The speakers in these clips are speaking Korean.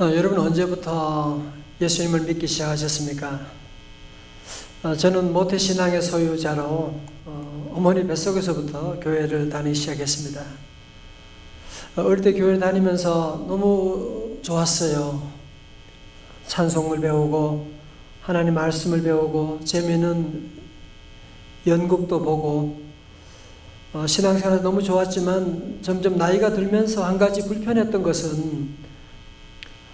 여러분 언제부터 예수님을 믿기 시작하셨습니까? 저는 모태신앙의 소유자로 어머니 뱃속에서부터 교회를 다니기 시작했습니다. 어릴 때 교회 다니면서 너무 좋았어요. 찬송을 배우고 하나님 말씀을 배우고 재미있는 연극도 보고 신앙생활이 너무 좋았지만 점점 나이가 들면서 한 가지 불편했던 것은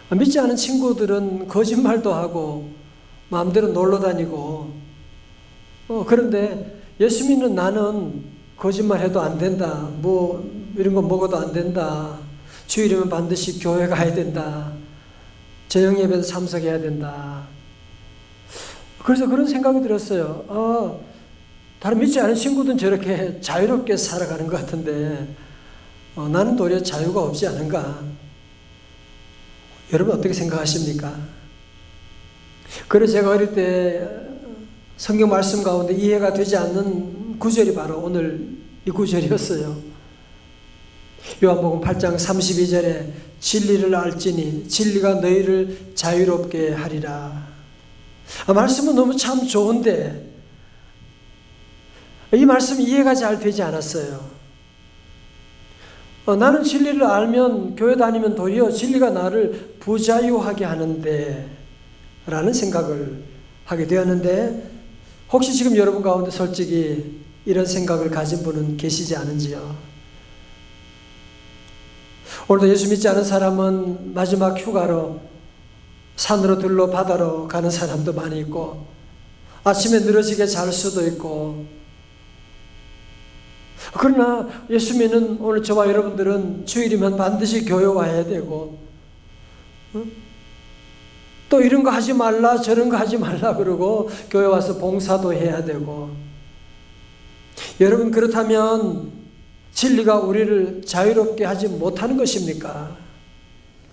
믿지 않은 친구들은 거짓말도 하고 마음대로 놀러 다니고 그런데 예수 믿는 나는 거짓말해도 안 된다. 뭐 이런 거 먹어도 안 된다. 주일이면 반드시 교회 가야 된다. 저녁 예배도 참석해야 된다. 그래서 그런 생각이 들었어요. 다른 믿지 않은 친구들은 저렇게 자유롭게 살아가는 것 같은데 나는 도리어 자유가 없지 않은가? 여러분 어떻게 생각하십니까? 그래서 제가 어릴 때 성경 말씀 가운데 이해가 되지 않는 구절이 바로 오늘 이 구절이었어요. 요한복음 8장 32절에 진리를 알지니 진리가 너희를 자유롭게 하리라. 말씀은 너무 참 좋은데 이 말씀이 이해가 잘 되지 않았어요. 나는 진리를 알면 교회 다니면 도리어 진리가 나를 부자유하게 하는데 라는 생각을 하게 되었는데 혹시 지금 여러분 가운데 솔직히 이런 생각을 가진 분은 계시지 않은지요? 오늘도 예수 믿지 않은 사람은 마지막 휴가로 산으로 들러 바다로 가는 사람도 많이 있고 아침에 늘어지게 잘 수도 있고 그러나 예수 믿는 오늘 저와 여러분들은 주일이면 반드시 교회 와야 되고 또 이런 거 하지 말라 저런 거 하지 말라 그러고 교회 와서 봉사도 해야 되고 여러분 그렇다면 진리가 우리를 자유롭게 하지 못하는 것입니까?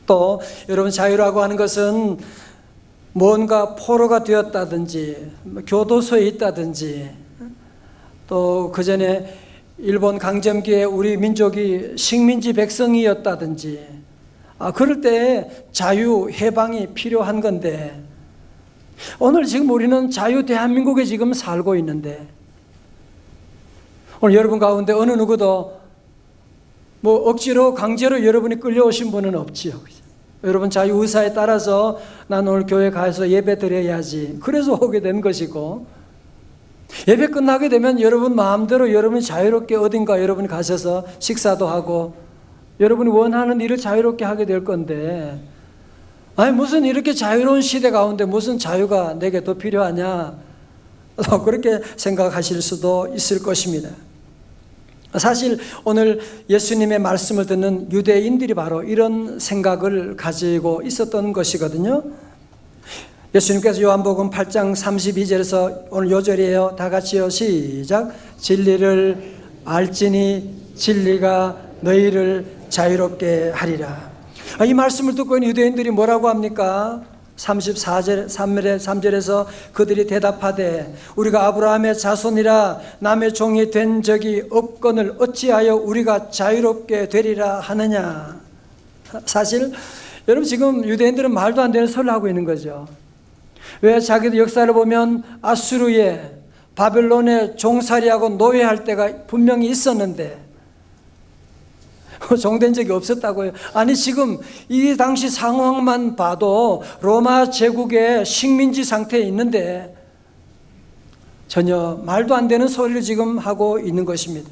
또 여러분 자유라고 하는 것은 뭔가 포로가 되었다든지 교도소에 있다든지 또 그전에 일본 강점기에 우리 민족이 식민지 백성이었다든지 그럴 때 자유, 해방이 필요한 건데 오늘 지금 우리는 자유 대한민국에 지금 살고 있는데 오늘 여러분 가운데 어느 누구도 뭐 억지로 강제로 여러분이 끌려오신 분은 없지요. 여러분 자유 의사에 따라서 난 오늘 교회 가서 예배 드려야지 그래서 오게 된 것이고 예배 끝나게 되면 여러분 마음대로 여러분이 자유롭게 어딘가 여러분이 가셔서 식사도 하고 여러분이 원하는 일을 자유롭게 하게 될 건데 무슨 이렇게 자유로운 시대 가운데 무슨 자유가 내게 더 필요하냐 그렇게 생각하실 수도 있을 것입니다. 사실 오늘 예수님의 말씀을 듣는 유대인들이 바로 이런 생각을 가지고 있었던 것이거든요. 예수님께서 요한복음 8장 32절에서 오늘 요절이에요. 다 같이요. 시작. 진리를 알지니 진리가 너희를 자유롭게 하리라. 이 말씀을 듣고 있는 유대인들이 뭐라고 합니까? 3절에서 그들이 대답하되 우리가 아브라함의 자손이라 남의 종이 된 적이 없거늘 어찌하여 우리가 자유롭게 되리라 하느냐. 사실 여러분 지금 유대인들은 말도 안 되는 소리를 하고 있는 거죠. 왜 자기들 역사를 보면 아수르에 바벨론에 종살이하고 노예할 때가 분명히 있었는데 종된 적이 없었다고요. 아니 지금 이 당시 상황만 봐도 로마 제국의 식민지 상태에 있는데 전혀 말도 안 되는 소리를 지금 하고 있는 것입니다.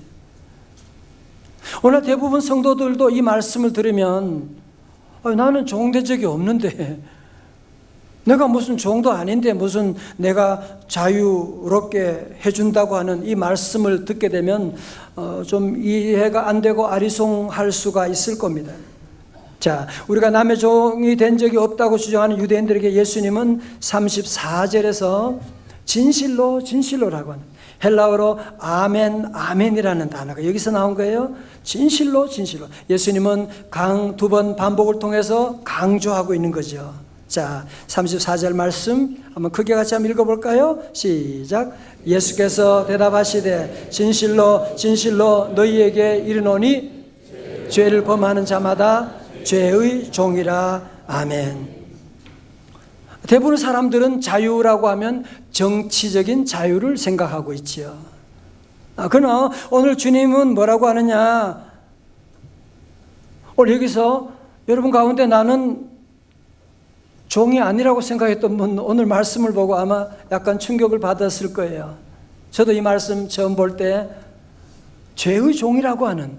오늘 대부분 성도들도 이 말씀을 들으면 나는 종된 적이 없는데 내가 무슨 종도 아닌데 무슨 내가 자유롭게 해준다고 하는 이 말씀을 듣게 되면 좀 이해가 안 되고 아리송할 수가 있을 겁니다. 자, 우리가 남의 종이 된 적이 없다고 주장하는 유대인들에게 예수님은 34절에서 진실로라고 하는 헬라어로 아멘이라는 단어가 여기서 나온 거예요. 진실로. 예수님은 두 번 반복을 통해서 강조하고 있는 거죠. 자, 34절 말씀 한번 크게 같이 한번 읽어볼까요? 시작. 예수께서 대답하시되 진실로 너희에게 이르노니 죄를 범하는 자마다 죄의 종이라. 아멘. 대부분 사람들은 자유라고 하면 정치적인 자유를 생각하고 있지요. 그러나 오늘 주님은 뭐라고 하느냐? 오늘 여기서 여러분 가운데 나는 종이 아니라고 생각했던 분 오늘 말씀을 보고 아마 약간 충격을 받았을 거예요. 저도 이 말씀 처음 볼 때 죄의 종이라고 하는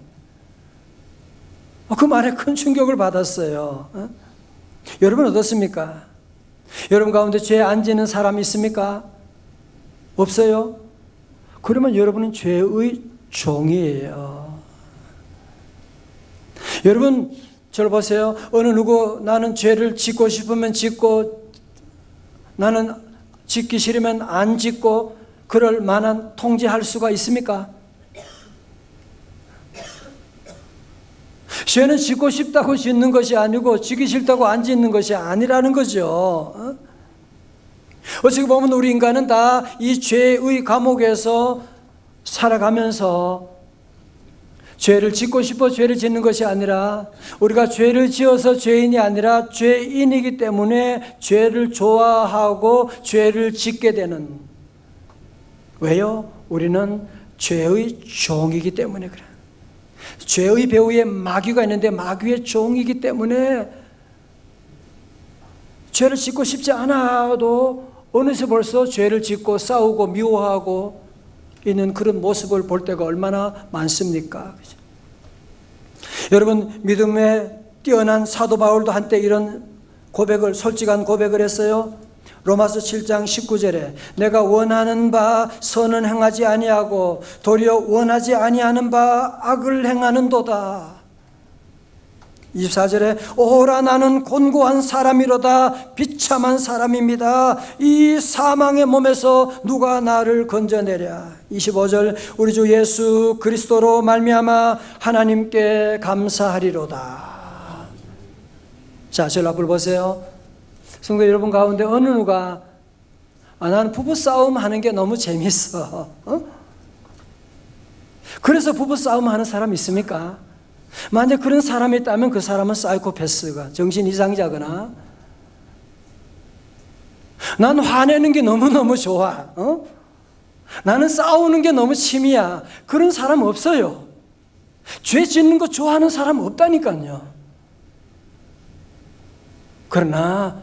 그 말에 큰 충격을 받았어요. 여러분 어떻습니까? 여러분 가운데 죄에 안 지는 사람 있습니까? 없어요? 그러면 여러분은 죄의 종이에요. 여러분 저를 보세요. 어느 누구 나는 죄를 짓고 싶으면 짓고 나는 짓기 싫으면 안 짓고 그럴 만한 통제할 수가 있습니까? 죄는 짓고 싶다고 짓는 것이 아니고 짓기 싫다고 안 짓는 것이 아니라는 거죠. 어떻게 보면 우리 인간은 다 이 죄의 감옥에서 살아가면서 죄를 짓고 싶어 죄를 짓는 것이 아니라 우리가 죄를 지어서 죄인이 아니라 죄인이기 때문에 죄를 좋아하고 죄를 짓게 되는. 왜요? 우리는 죄의 종이기 때문에 그래. 죄의 배후에 마귀가 있는데 마귀의 종이기 때문에 죄를 짓고 싶지 않아도 어느새 벌써 죄를 짓고 싸우고 미워하고 있는 그런 모습을 볼 때가 얼마나 많습니까? 그죠? 여러분 믿음에 뛰어난 사도 바울도 한때 이런 고백을 솔직한 고백을 했어요. 로마서 7장 19절에 내가 원하는 바 선은 행하지 아니하고 도리어 원하지 아니하는 바 악을 행하는도다. 24절에 오라 나는 곤고한 사람이로다 비참한 사람입니다. 이 사망의 몸에서 누가 나를 건져내랴. 25절 우리 주 예수 그리스도로 말미암아 하나님께 감사하리로다. 자, 저를 앞을 보세요. 성도 여러분 가운데 어느 누가 나는 부부싸움 하는 게 너무 재밌어. 그래서 부부싸움 하는 사람 있습니까? 만약 그런 사람이 있다면 그 사람은 사이코패스가 정신 이상자거나 난 화내는 게 너무너무 좋아. 나는 싸우는 게 너무 취미야. 그런 사람 없어요. 죄 짓는 거 좋아하는 사람 없다니까요. 그러나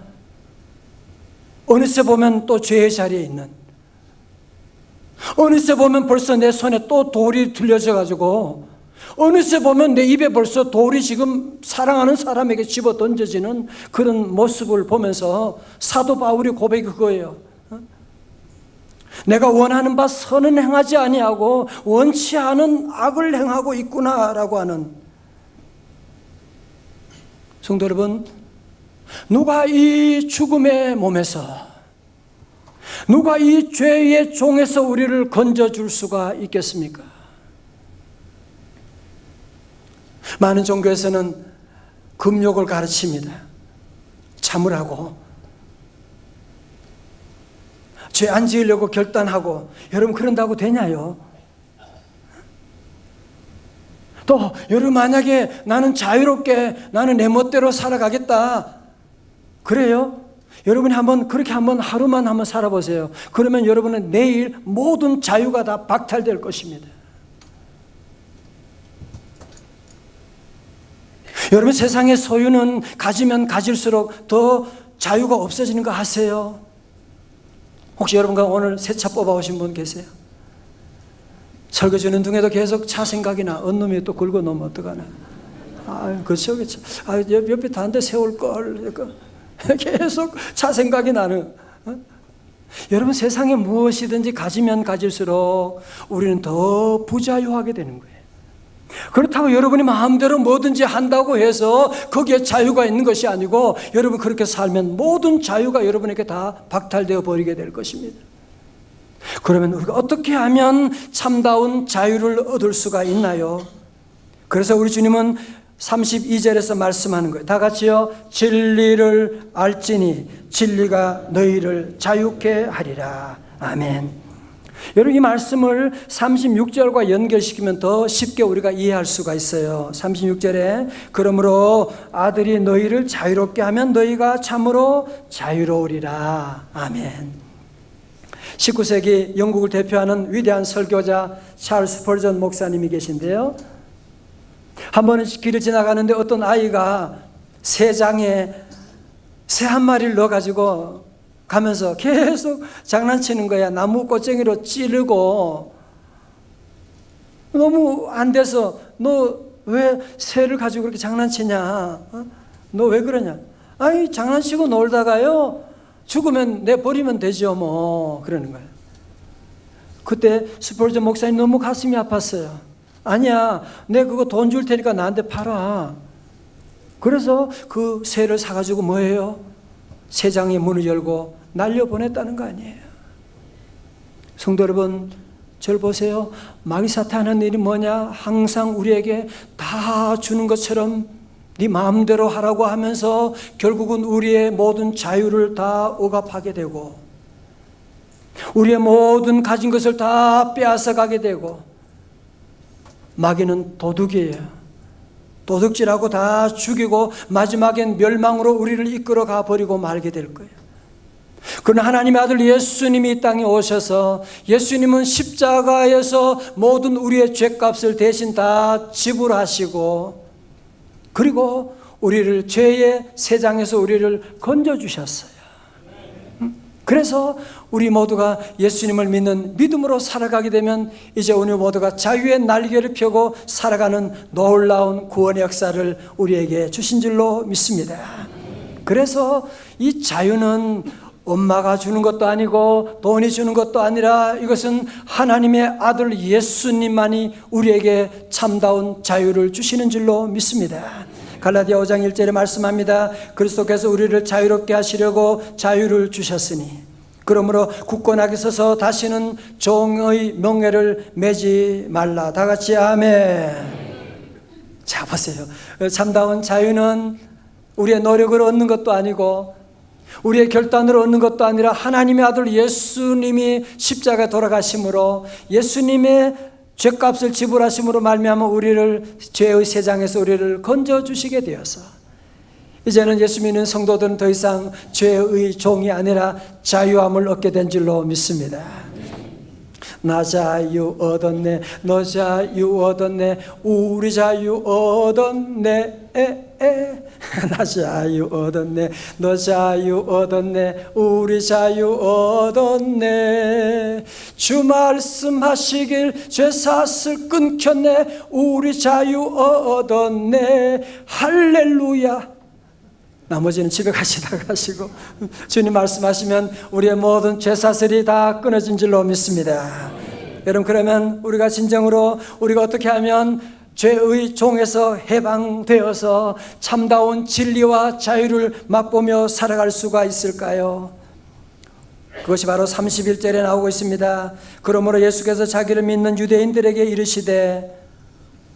어느새 보면 또 죄의 자리에 있는, 어느새 보면 벌써 내 손에 또 돌이 들려져 가지고 어느새 보면 내 입에 벌써 돌이 지금 사랑하는 사람에게 집어 던져지는 그런 모습을 보면서 사도 바울이 고백이 그거예요. 내가 원하는 바 선은 행하지 아니하고 원치 않은 악을 행하고 있구나라고 하는. 성도 여러분, 누가 이 죽음의 몸에서, 누가 이 죄의 종에서 우리를 건져줄 수가 있겠습니까? 많은 종교에서는 금욕을 가르칩니다. 참으라고, 죄 안 지으려고 결단하고. 여러분 그런다고 되냐요? 또 여러분 만약에 나는 자유롭게 나는 내 멋대로 살아가겠다 그래요? 여러분이 그렇게 하루만 한번 살아보세요. 그러면 여러분은 내일 모든 자유가 다 박탈될 것입니다. 여러분 세상의 소유는 가지면 가질수록 더 자유가 없어지는 거 아세요? 혹시 여러분과 오늘 새 차 뽑아오신 분 계세요? 설거지는 중에도 계속 차 생각이 나. 어느 놈이 또 긁어놓으면 어떡하나. 그렇죠. 옆에 다른 데 세울 걸. 계속 차 생각이 나는. 여러분 세상에 무엇이든지 가지면 가질수록 우리는 더 부자유하게 되는 거예요. 그렇다고 여러분이 마음대로 뭐든지 한다고 해서 거기에 자유가 있는 것이 아니고, 여러분 그렇게 살면 모든 자유가 여러분에게 다 박탈되어 버리게 될 것입니다. 그러면 우리가 어떻게 하면 참다운 자유를 얻을 수가 있나요? 그래서 우리 주님은 32절에서 말씀하는 거예요. 다 같이요. 진리를 알지니 진리가 너희를 자유케 하리라. 아멘. 여러분, 이 말씀을 36절과 연결시키면 더 쉽게 우리가 이해할 수가 있어요. 36절에 그러므로 아들이 너희를 자유롭게 하면 너희가 참으로 자유로우리라. 아멘. 19세기 영국을 대표하는 위대한 설교자 찰스 스펄전 목사님이 계신데요. 한 번은 길을 지나가는데 어떤 아이가 새 장에 새 한 마리를 넣어가지고 가면서 계속 장난치는 거야. 나무 꼬챙이로 찌르고. 너무 안 돼서 너 왜 새를 가지고 그렇게 장난치냐? 너 왜 그러냐? 아니, 장난치고 놀다가요, 죽으면 내버리면 되죠 뭐. 그러는 거예요. 그때 스펄전 목사님 너무 가슴이 아팠어요. 아니야, 내 그거 돈 줄 테니까 나한테 팔아. 그래서 그 새를 사가지고 뭐예요? 새장의 문을 열고 날려보냈다는 거 아니에요. 성도 여러분, 저를 보세요. 마귀사탄 하는 일이 뭐냐? 항상 우리에게 다 주는 것처럼 네 마음대로 하라고 하면서 결국은 우리의 모든 자유를 다 억압하게 되고, 우리의 모든 가진 것을 다 빼앗아 가게 되고, 마귀는 도둑이에요. 도둑질하고 다 죽이고 마지막엔 멸망으로 우리를 이끌어 가버리고 말게 될 거예요. 그러나 하나님의 아들 예수님이 이 땅에 오셔서, 예수님은 십자가에서 모든 우리의 죄값을 대신 다 지불하시고, 그리고 우리를 죄의 세장에서 우리를 건져주셨어요. 그래서 우리 모두가 예수님을 믿는 믿음으로 살아가게 되면 이제 우리 모두가 자유의 날개를 펴고 살아가는 놀라운 구원의 역사를 우리에게 주신 줄로 믿습니다. 그래서 이 자유는 엄마가 주는 것도 아니고 돈이 주는 것도 아니라, 이것은 하나님의 아들 예수님만이 우리에게 참다운 자유를 주시는 줄로 믿습니다. 갈라디아 5장 1절에 말씀합니다. 그리스도께서 우리를 자유롭게 하시려고 자유를 주셨으니 그러므로 굳건하게 서서 다시는 종의 명예를 매지 말라. 다 같이 아멘. 자, 보세요. 참다운 자유는 우리의 노력으로 얻는 것도 아니고 우리의 결단으로 얻는 것도 아니라 하나님의 아들 예수님이 십자가에 돌아가심으로, 예수님의 죄값을 지불하심으로 말미암아 우리를 죄의 세장에서 우리를 건져주시게 되어서, 이제는 예수 믿는 성도들은 더 이상 죄의 종이 아니라 자유함을 얻게 된 줄로 믿습니다. 나 자유 얻었네, 너 자유 얻었네, 우리 자유 얻었네, 나 자유 얻었네, 너 자유 얻었네, 우리 자유 얻었네. 주 말씀하시길 죄사슬 끊겼네, 우리 자유 얻었네. 할렐루야. 나머지는 집에 가시다가 하시고, 주님 말씀하시면 우리의 모든 죄사슬이 다 끊어진 줄로 믿습니다. 여러분, 그러면 우리가 진정으로 우리가 어떻게 하면 죄의 종에서 해방되어서 참다운 진리와 자유를 맛보며 살아갈 수가 있을까요? 그것이 바로 31절에 나오고 있습니다. 그러므로 예수께서 자기를 믿는 유대인들에게 이르시되,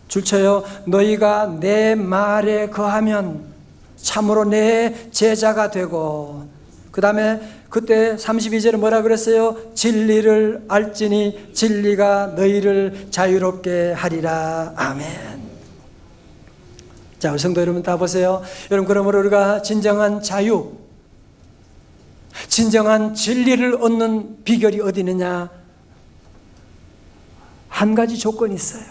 줄쳐요, 너희가 내 말에 거하면 참으로 내 제자가 되고, 그 다음에 그때 32절에 뭐라 그랬어요? 진리를 알지니 진리가 너희를 자유롭게 하리라. 아멘. 자, 우리 성도 여러분 다 보세요. 여러분, 그러므로 우리가 진정한 자유, 진정한 진리를 얻는 비결이 어디 있느냐? 한 가지 조건이 있어요.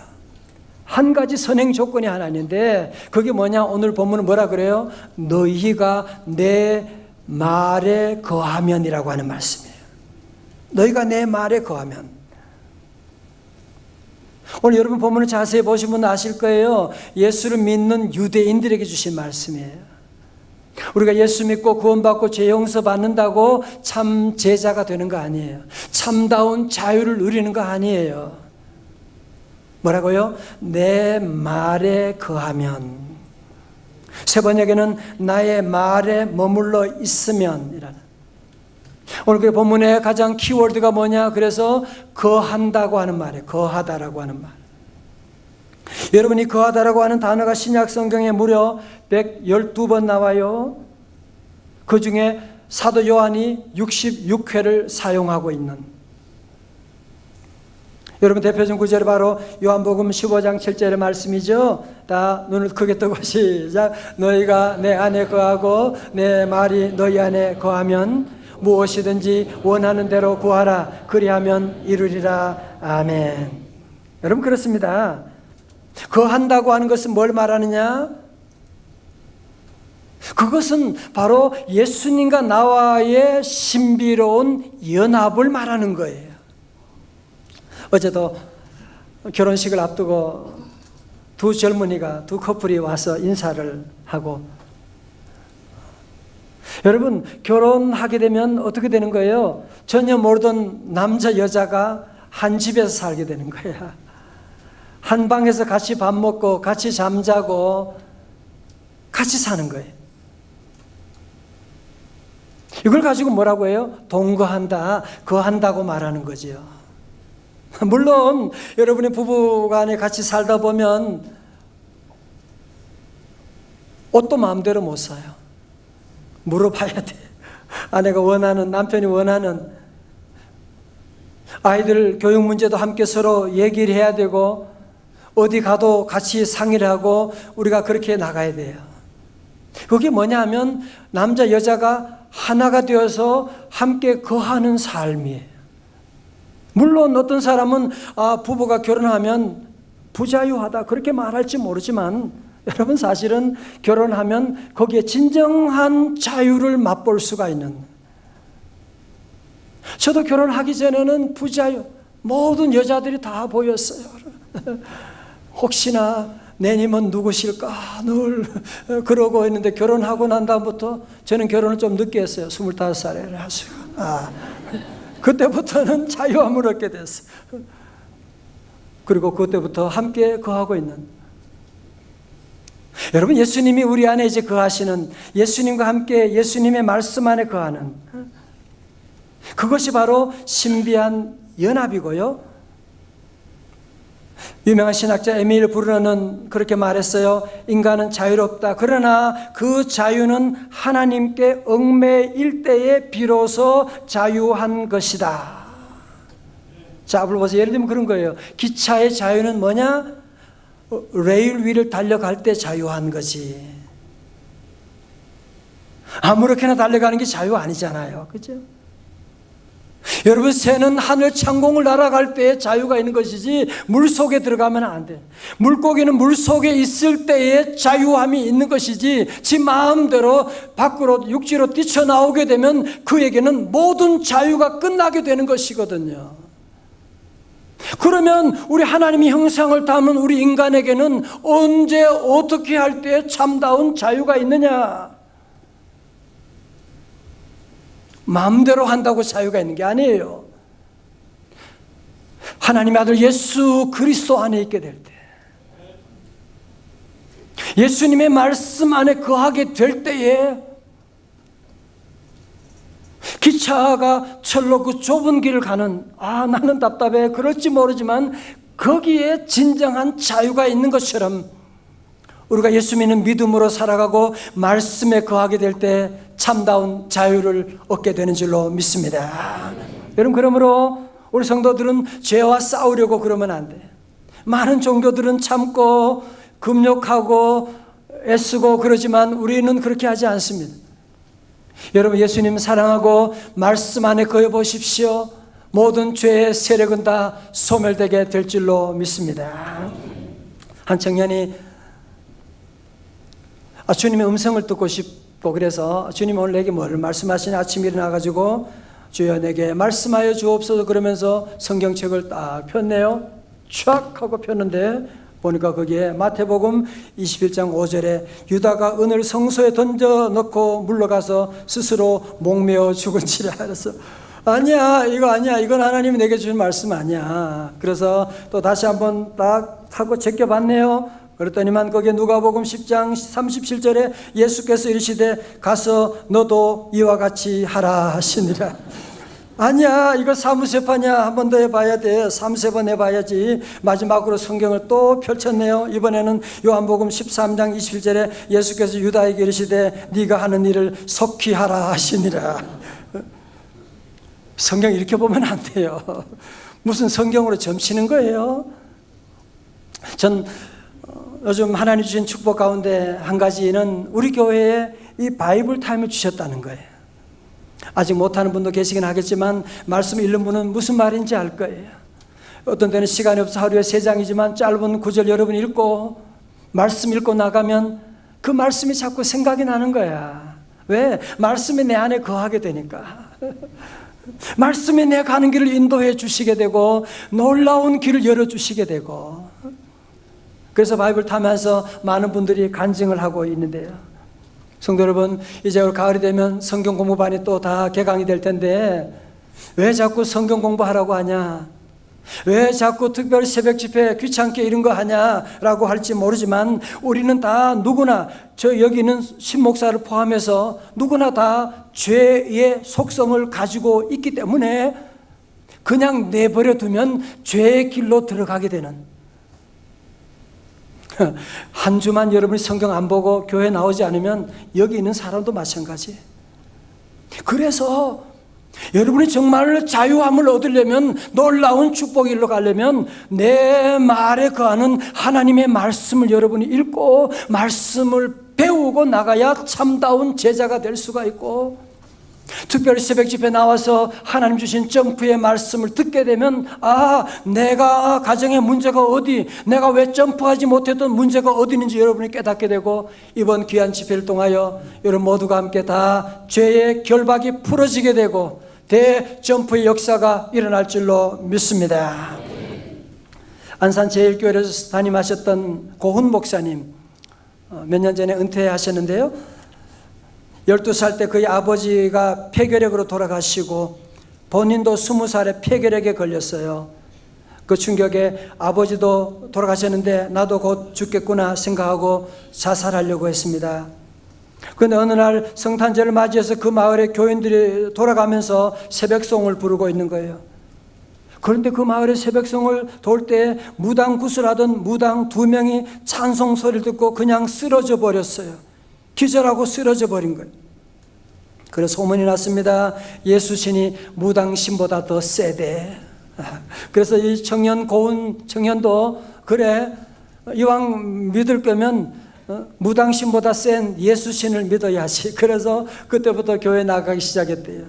한 가지 선행 조건이 하나 있는데, 그게 뭐냐? 오늘 본문은 뭐라 그래요? 너희가 내 말에 거하면이라고 하는 말씀이에요. 너희가 내 말에 거하면. 오늘 여러분 본문을 자세히 보시면 아실 거예요. 예수를 믿는 유대인들에게 주신 말씀이에요. 우리가 예수 믿고 구원받고 죄 용서 받는다고 참 제자가 되는 거 아니에요. 참다운 자유를 누리는 거 아니에요. 뭐라고요? 내 말에 거하면. 세 번역에는 나의 말에 머물러 있으면 이라는. 오늘 그 본문의 가장 키워드가 뭐냐? 그래서 거한다고 하는 말이에요. 거하다라고 하는 말. 여러분이 거하다라고 하는 단어가 신약 성경에 무려 112번 나와요. 그 중에 사도 요한이 66회를 사용하고 있는, 여러분 대표적인 구절이 바로 요한복음 15장 7절의 말씀이죠. 다 눈을 크게 뜨고 시작. 너희가 내 안에 거하고 내 말이 너희 안에 거하면 무엇이든지 원하는 대로 구하라. 그리하면 이루리라. 아멘. 여러분 그렇습니다. 거한다고 하는 것은 뭘 말하느냐? 그것은 바로 예수님과 나와의 신비로운 연합을 말하는 거예요. 어제도 결혼식을 앞두고 두 커플이 와서 인사를 하고, 여러분 결혼하게 되면 어떻게 되는 거예요? 전혀 모르던 남자 여자가 한 집에서 살게 되는 거야. 한 방에서 같이 밥 먹고 같이 잠자고 같이 사는 거예요. 이걸 가지고 뭐라고 해요? 동거한다, 거한다고 말하는 거지요. 물론 여러분이 부부간에 같이 살다 보면 옷도 마음대로 못 사요. 물어봐야 돼. 아내가 원하는, 남편이 원하는, 아이들 교육 문제도 함께 서로 얘기를 해야 되고, 어디 가도 같이 상의를 하고 우리가 그렇게 나가야 돼요. 그게 뭐냐면 남자 여자가 하나가 되어서 함께 거하는 삶이에요. 물론 어떤 사람은 부부가 결혼하면 부자유하다 그렇게 말할지 모르지만, 여러분 사실은 결혼하면 거기에 진정한 자유를 맛볼 수가 있는, 저도 결혼하기 전에는 부자유, 모든 여자들이 다 보였어요. 혹시나 내님은 누구실까 늘 그러고 있는데, 결혼하고 난 다음부터 저는 결혼을 좀 늦게 했어요. 25살에 하시고 그때부터는 자유함을 얻게 됐어요. 그리고 그때부터 함께 거하고 있는, 여러분 예수님이 우리 안에 이제 거하시는, 예수님과 함께 예수님의 말씀 안에 거하는, 그것이 바로 신비한 연합이고요. 유명한 신학자 에밀 브루너는 그렇게 말했어요. 인간은 자유롭다. 그러나 그 자유는 하나님께 얽매일 때에 비로소 자유한 것이다. 자, 보세요. 예를 들면 그런 거예요. 기차의 자유는 뭐냐? 레일 위를 달려갈 때 자유한 거지. 아무렇게나 달려가는 게 자유 아니잖아요. 그죠? 여러분 새는 하늘 창공을 날아갈 때에 자유가 있는 것이지 물속에 들어가면 안 돼. 물고기는 물속에 있을 때에 자유함이 있는 것이지, 지 마음대로 밖으로 육지로 뛰쳐나오게 되면 그에게는 모든 자유가 끝나게 되는 것이거든요. 그러면 우리 하나님의 형상을 담은 우리 인간에게는 언제 어떻게 할 때 참다운 자유가 있느냐? 마음대로 한다고 자유가 있는 게 아니에요. 하나님의 아들 예수 그리스도 안에 있게 될 때, 예수님의 말씀 안에 거하게 될 때에, 기차가 철로 그 좁은 길을 가는, 나는 답답해 그럴지 모르지만 거기에 진정한 자유가 있는 것처럼, 우리가 예수 믿는 믿음으로 살아가고 말씀에 거하게 될 때 참다운 자유를 얻게 되는 줄로 믿습니다. 여러분 그러므로 우리 성도들은 죄와 싸우려고 그러면 안 돼. 많은 종교들은 참고 금욕하고 애쓰고 그러지만 우리는 그렇게 하지 않습니다. 여러분 예수님 사랑하고 말씀 안에 거해 보십시오. 모든 죄의 세력은 다 소멸되게 될 줄로 믿습니다. 한 청년이 주님의 음성을 듣고 싶고, 그래서 주님 오늘 내게 뭘 말씀하시냐, 아침에 일어나가지고 주여 내게 말씀하여 주옵소서 그러면서 성경책을 딱 폈네요. 촥 하고 폈는데 보니까 거기에 마태복음 21장 5절에 유다가 은을 성소에 던져 넣고 물러가서 스스로 목매어 죽은지라. 그래서 아니야, 이거 아니야, 이건 하나님이 내게 주신 말씀 아니야. 그래서 또 다시 한번 딱 하고 제껴봤네요. 그랬더니만 거기에 누가복음 10장 37절에 예수께서 이르시되 가서 너도 이와 같이 하라 하시니라. 아니야, 이거 사무세파냐, 한 번 더 해봐야 돼. 3-4번 해봐야지. 마지막으로 성경을 또 펼쳤네요. 이번에는 요한복음 13장 21절에 예수께서 유다에게 이르시되 네가 하는 일을 속히 하라 하시니라. 성경 이렇게 보면 안 돼요. 무슨 성경으로 점치는 거예요? 전 요즘 하나님 주신 축복 가운데 한 가지는 우리 교회에 이 바이블 타임을 주셨다는 거예요. 아직 못하는 분도 계시긴 하겠지만 말씀 읽는 분은 무슨 말인지 알 거예요. 어떤 때는 시간이 없어 하루에 3장이지만 짧은 구절 여러분 읽고 말씀 읽고 나가면 그 말씀이 자꾸 생각이 나는 거야. 왜? 말씀이 내 안에 거하게 되니까. 말씀이 내 가는 길을 인도해 주시게 되고 놀라운 길을 열어주시게 되고, 그래서 바이블 타면서 많은 분들이 간증을 하고 있는데요. 성도 여러분, 이제 올 가을이 되면 성경 공부반이 또 다 개강이 될 텐데 왜 자꾸 성경 공부하라고 하냐, 왜 자꾸 특별 새벽 집회 귀찮게 이런 거 하냐라고 할지 모르지만 우리는 다 누구나, 저 여기 있는 신목사를 포함해서 누구나 다 죄의 속성을 가지고 있기 때문에 그냥 내버려 두면 죄의 길로 들어가게 되는, 한 주만 여러분이 성경 안 보고 교회 나오지 않으면 여기 있는 사람도 마찬가지. 그래서 여러분이 정말 자유함을 얻으려면, 놀라운 축복의 일로 가려면 내 말에 거하는 하나님의 말씀을 여러분이 읽고 말씀을 배우고 나가야 참다운 제자가 될 수가 있고, 특별히 새벽 집회 나와서 하나님 주신 점프의 말씀을 듣게 되면, 아, 내가 가정에 문제가 어디, 내가 왜 점프하지 못했던 문제가 어디 있는지 여러분이 깨닫게 되고, 이번 귀한 집회를 통하여 여러분 모두가 함께 다 죄의 결박이 풀어지게 되고 대점프의 역사가 일어날 줄로 믿습니다. 안산제일교회에서 담임하셨던 고훈 목사님, 몇 년 전에 은퇴하셨는데요, 12살 때 그의 아버지가 폐결핵으로 돌아가시고 본인도 20살에 폐결핵에 걸렸어요. 그 충격에 아버지도 돌아가셨는데 나도 곧 죽겠구나 생각하고 자살하려고 했습니다. 그런데 어느 날 성탄절을 맞이해서 그 마을에 교인들이 돌아가면서 새벽송을 부르고 있는 거예요. 그런데 그 마을에 새벽송을 돌 때 무당 구슬하던 무당 2명이 찬송 소리를 듣고 그냥 쓰러져 버렸어요. 기절하고 쓰러져 버린 거예요. 그래서 소문이 났습니다. 예수신이 무당신보다 더 세대. 그래서 이 청년, 고운 청년도, 그래, 이왕 믿을 거면 무당신보다 센 예수신을 믿어야지. 그래서 그때부터 교회 나가기 시작했대요.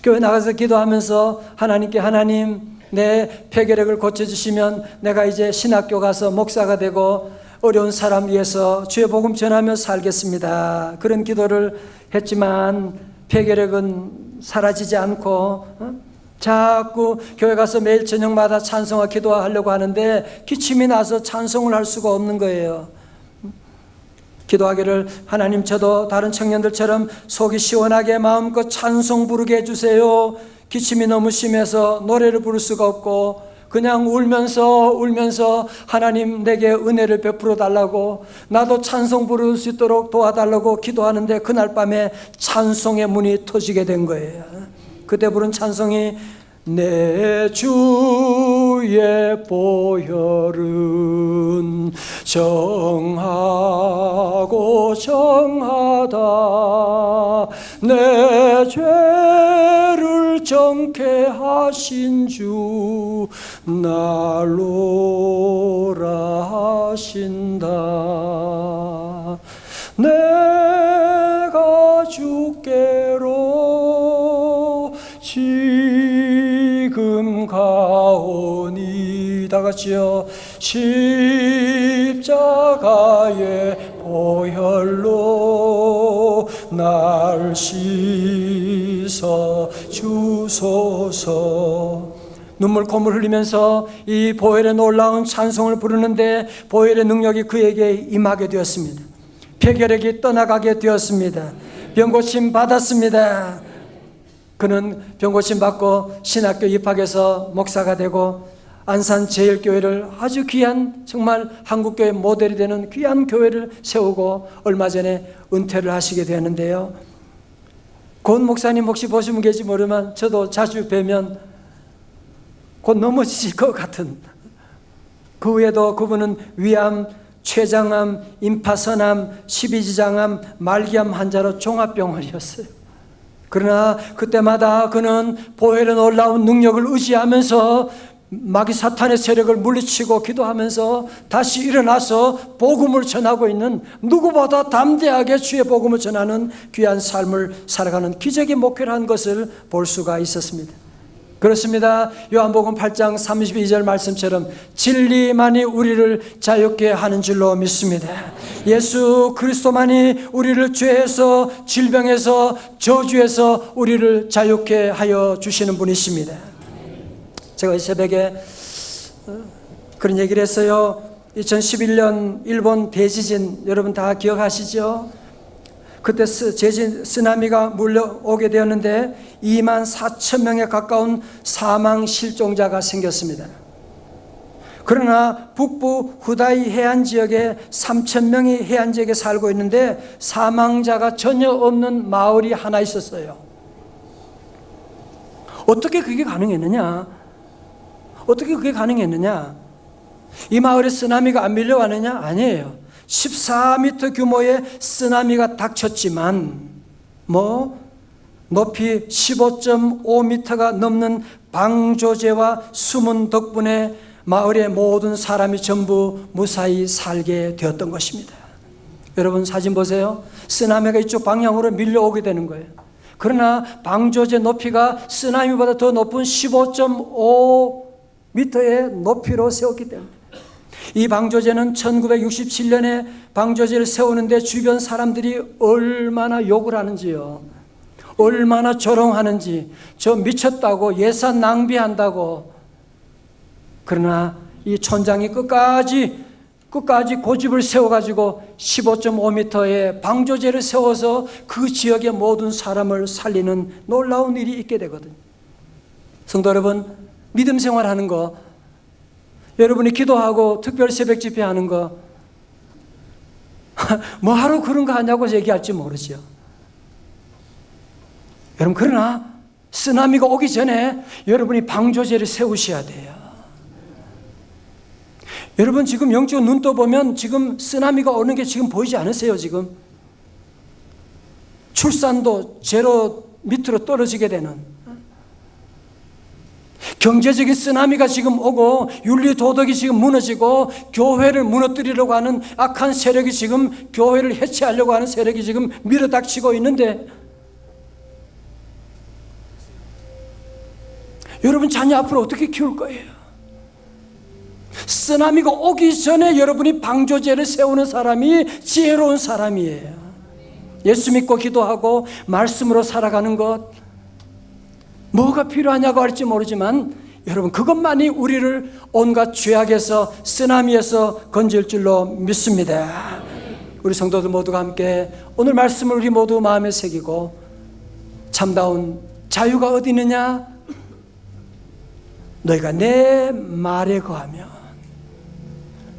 교회 나가서 기도하면서 하나님께, 하나님, 내 폐결핵을 고쳐주시면 내가 이제 신학교 가서 목사가 되고 어려운 사람 위해서 주의 복음 전하며 살겠습니다. 그런 기도를 했지만 폐결핵은 사라지지 않고 자꾸 교회 가서 매일 저녁마다 찬송과 기도하려고 하는데 기침이 나서 찬송을 할 수가 없는 거예요. 기도하기를, 하나님, 저도 다른 청년들처럼 속이 시원하게 마음껏 찬송 부르게 해주세요. 기침이 너무 심해서 노래를 부를 수가 없고 그냥 울면서 하나님 내게 은혜를 베풀어 달라고, 나도 찬송 부를 수 있도록 도와달라고 기도하는데 그날 밤에 찬송의 문이 터지게 된 거예요. 그때 부른 찬송이 내 주의 보혈은 정하고 정하다, 내 죄를 정케 하신 주 날로라 하신다. 내가 주께로 지금 가오니, 다 같이요. 십자가의 보혈로 날 씻어 주소서. 눈물 콧물 흘리면서 이 보혈의 놀라운 찬송을 부르는데 보혈의 능력이 그에게 임하게 되었습니다. 폐결핵이 떠나가게 되었습니다. 병고침 받았습니다. 그는 병고침 받고 신학교 입학해서 목사가 되고 안산제일교회를, 아주 귀한, 정말 한국교회 모델이 되는 귀한 교회를 세우고 얼마 전에 은퇴를 하시게 되었는데요. 고은 목사님 혹시 보시면 계실지 모르지만 저도 자주 뵈면 곧 넘어지실 것 같은, 그 외에도 그분은 위암, 췌장암, 임파선암, 십이지장암, 말기암 환자로 종합병원이었어요. 그러나 그때마다 그는 보혈의 놀라운 능력을 의지하면서 마귀 사탄의 세력을 물리치고 기도하면서 다시 일어나서 복음을 전하고 있는, 누구보다 담대하게 주의 복음을 전하는 귀한 삶을 살아가는 기적의 목회라는 것을 볼 수가 있었습니다. 그렇습니다. 요한복음 8장 32절 말씀처럼 진리만이 우리를 자유케 하는 줄로 믿습니다. 예수 그리스도만이 우리를 죄에서, 질병에서, 저주에서 우리를 자유케 하여 주시는 분이십니다. 제가 이 새벽에 그런 얘기를 했어요. 2011년 일본 대지진 여러분 다 기억하시죠? 그때 쓰나미가 몰려오게 되었는데 2만 4천 명에 가까운 사망 실종자가 생겼습니다. 그러나 북부 후다이 해안 지역에 3천 명이 해안 지역에 살고 있는데 사망자가 전혀 없는 마을이 하나 있었어요. 어떻게 그게 가능했느냐? 어떻게 그게 가능했느냐? 이 마을에 쓰나미가 안 밀려왔느냐? 아니에요. 14m 규모의 쓰나미가 닥쳤지만 높이 15.5m가 넘는 방조제와 수문 덕분에 마을의 모든 사람이 전부 무사히 살게 되었던 것입니다. 여러분 사진 보세요. 쓰나미가 이쪽 방향으로 밀려오게 되는 거예요. 그러나 방조제 높이가 쓰나미보다 더 높은 15.5m의 높이로 세웠기 때문에 이 방조제는 1967년에 방조제를 세우는데 주변 사람들이 얼마나 욕을 하는지요. 얼마나 조롱하는지, 저 미쳤다고, 예산 낭비한다고. 그러나 이 촌장이 끝까지 고집을 세워가지고 15.5m의 방조제를 세워서 그 지역의 모든 사람을 살리는 놀라운 일이 있게 되거든요. 성도 여러분, 믿음 생활하는 거, 여러분이 기도하고 특별 새벽 집회하는 거 뭐하러 그런 거 하냐고 얘기할지 모르죠. 여러분, 그러나 쓰나미가 오기 전에 여러분이 방조제를 세우셔야 돼요. 여러분 지금 영적 눈 떠보면 지금 쓰나미가 오는 게 지금 보이지 않으세요? 지금 출산도 제로 밑으로 떨어지게 되는, 경제적인 쓰나미가 지금 오고 윤리 도덕이 지금 무너지고 교회를 무너뜨리려고 하는 악한 세력이 지금 교회를 해체하려고 하는 세력이 지금 밀어닥치고 있는데 여러분 자녀 앞으로 어떻게 키울 거예요? 쓰나미가 오기 전에 여러분이 방조제를 세우는 사람이 지혜로운 사람이에요. 예수 믿고 기도하고 말씀으로 살아가는 것, 뭐가 필요하냐고 할지 모르지만 여러분 그것만이 우리를 온갖 죄악에서, 쓰나미에서 건질 줄로 믿습니다. 우리 성도들 모두가 함께 오늘 말씀을 우리 모두 마음에 새기고 참다운 자유가 어디 있느냐? 너희가 내 말에 거하면.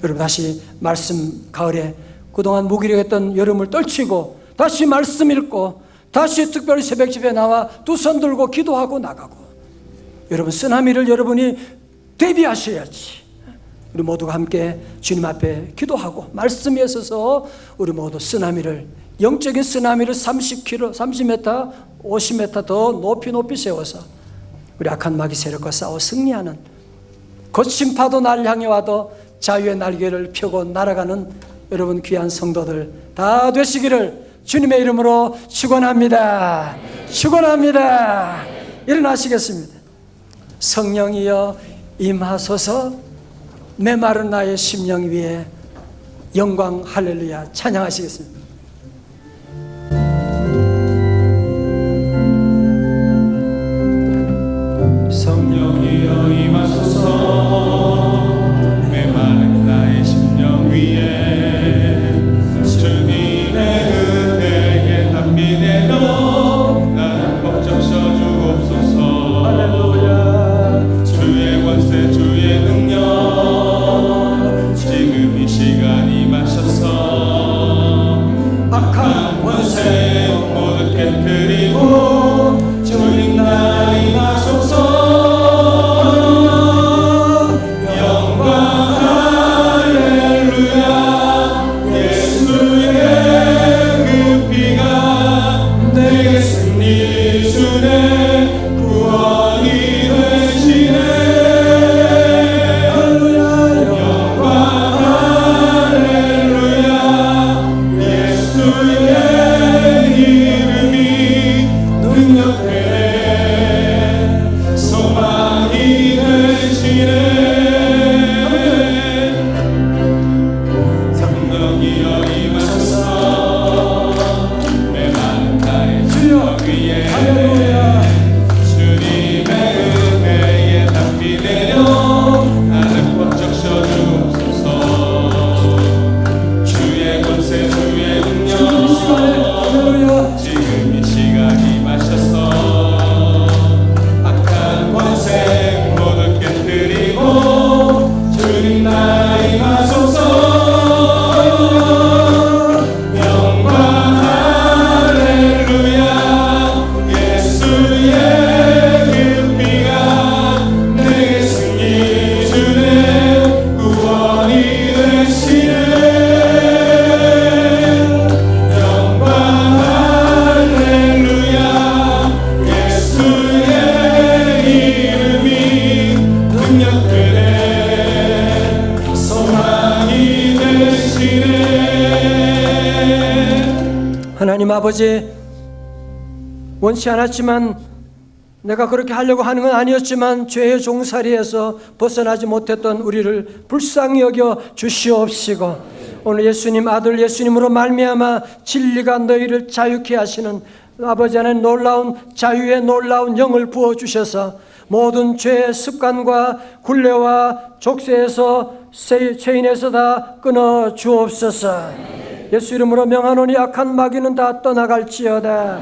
여러분 다시 말씀 가을에 그동안 무기력했던 여름을 떨치고 다시 말씀 읽고 다시 특별히 새벽 집에 나와 두 손 들고 기도하고 나가고, 여러분 쓰나미를 여러분이 대비하셔야지. 우리 모두가 함께 주님 앞에 기도하고 말씀에 서서 우리 모두 쓰나미를, 영적인 쓰나미를 30km, 30m, 50m 더 높이 세워서 우리 악한 마귀 세력과 싸워 승리하는, 거친 파도 날 향해 와도 자유의 날개를 펴고 날아가는 여러분 귀한 성도들 다 되시기를 주님의 이름으로 축원합니다. 축원합니다. 일어나시겠습니다. 성령이여 임하소서. 메마른 나의 심령 위에 영광 할렐루야 찬양하시겠습니다. 성령이여 임하소서. 메마른 나의 심령 위에 주님의 은혜에 담비되어 나를 벅적셔 주옵소서. 할렐루야. 주의 권세 주의 능력 지금 이 시간 임하셔서 악한 권세 모두 깨뜨리고 주님 나 임하소서. 승리 주네 구원이 되시네. 위에 할렐루야. 주님의 은혜에 담비 내려 나를 번쩍 셔주옵소서. 주의 권세 주의 능력 할렐루야. 지금 이 시간이 마셔서 악한 권세 모두 깨뜨리고 주님 나 임하소서. 영광 할렐루야. 예수의 그 피가 내게 승리 주네. 구원이 되시네. 영광 할렐루야. 예수의 이름이 능력되네. 소망이 되시네. 하나님 아버지, 원치 않았지만 내가 그렇게 하려고 하는 건 아니었지만 죄의 종살이에서 벗어나지 못했던 우리를 불쌍히 여겨 주시옵시고, 오늘 예수님 아들 예수님으로 말미암아 진리가 너희를 자유케 하시는 아버지 하나님 놀라운 자유의 놀라운 영을 부어주셔서 모든 죄의 습관과 굴레와 족쇄에서 체인에서 다 끊어 주옵소서. 예수 이름으로 명하노니 악한 마귀는 다 떠나갈지어다.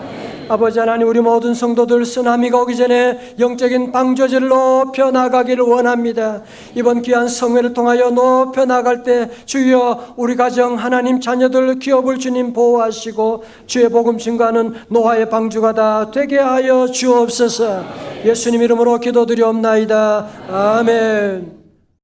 아버지 하나님, 우리 모든 성도들 쓰나미가 오기 전에 영적인 방조제를 높여 나가기를 원합니다. 이번 귀한 성회를 통하여 높여 나갈 때 주여 우리 가정 하나님 자녀들 기업을 주님 보호하시고 주의 복음 증거하는 노아의 방주가 다 되게 하여 주옵소서. 예수님 이름으로 기도드리옵나이다. 아멘.